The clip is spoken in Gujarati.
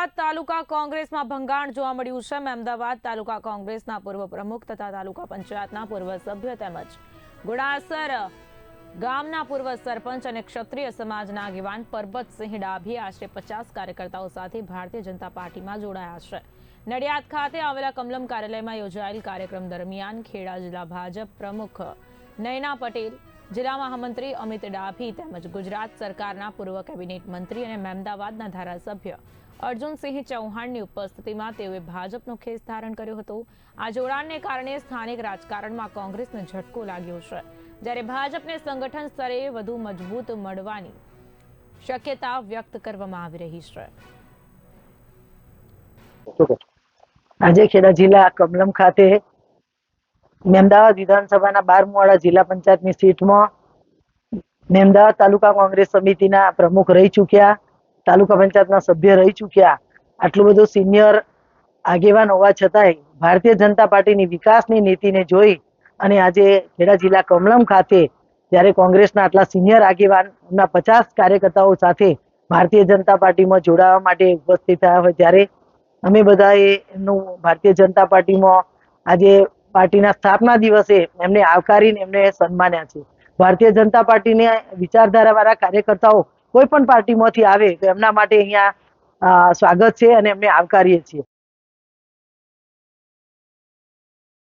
મહેમદાવાદ તાલુકા કોંગ્રેસમાં ભંગાણ જોવા મળ્યું છે। મહેમદાવાદ તાલુકા કોંગ્રેસના પૂર્વ પ્રમુખ તથા તાલુકા પંચાયતના પૂર્વ સભ્ય તેમજ ગુડાસર ગામના પૂર્વ સરપંચ અને ક્ષત્રિય સમાજના આગેવાન પરબતસિંહ ડાભી આશરે 50 કાર્યકર્તાઓ સાથે ભારતીય જનતા પાર્ટીમાં જોડાયા છે। નડિયાદ ખાતે આવેલા કમલમ કાર્યાલયમાં યોજાયેલ કાર્યક્રમ દરમિયાન ખેડા જિલ્લા ભાજપ પ્રમુખ નયના પટેલ, જિલ્લા મહામંત્રી અમિત ડાભી તેમજ ગુજરાત સરકારના પૂર્વ કેબિનેટ મંત્રી અને મહેમદાવાદના ધારાસભ્ય અર્જુનસિંહ ચૌહાણની ઉપસ્થિતિમાં તેઓએ ભાજપનો ખેસ ધારણ કર્યો હતો। આ જોડાણને કારણે સ્થાનિક રાજકારણમાં કોંગ્રેસને ઝટકો લાગ્યો છે, જ્યારે ભાજપને સંગઠન સ્તરે વધુ મજબૂત મળવાની શક્યતા વ્યક્ત કરવામાં આવી રહી છે। આજે ખેડા જિલ્લા કમલમ ખાતે મહેમદાવાદ વિધાનસભાના 12મુવાડા જિલ્લા પંચાયતની સીટમાં મહેમદાવાદ તાલુકા કોંગ્રેસ સમિતિના પ્રમુખ રહી ચૂક્યા, તાલુકા પંચાયતના સભ્ય રહી ચૂક્યા, આટલું બધું સિનિયર આગેવાન હોવા છતાંય ભારતીય જનતા પાર્ટીની વિકાસની નીતિને જોઈ અને આજે ખેડા જિલ્લા કમલમ ખાતે જ્યારે કોંગ્રેસના આટલા સિનિયર આગેવાનના 50 કાર્યકર્તાઓ સાથે ભારતીય જનતા પાર્ટીમાં જોડાવા માટે ઉપસ્થિત થયા હોય ત્યારે અમે બધાએ એમનું ભારતીય જનતા પાર્ટીમાં આજે પાર્ટીના સ્થાપના દિવસે એમને આવકારીને એમને સન્માન્યા છે। ભારતીય જનતા પાર્ટીને વિચારધારાવાળા કાર્યકર્તાઓ કોઈ પણ પાર્ટીમાંથી આવે તો એમના માટે અહીંયા સ્વાગત છે અને એમને આવકારીએ છીએ।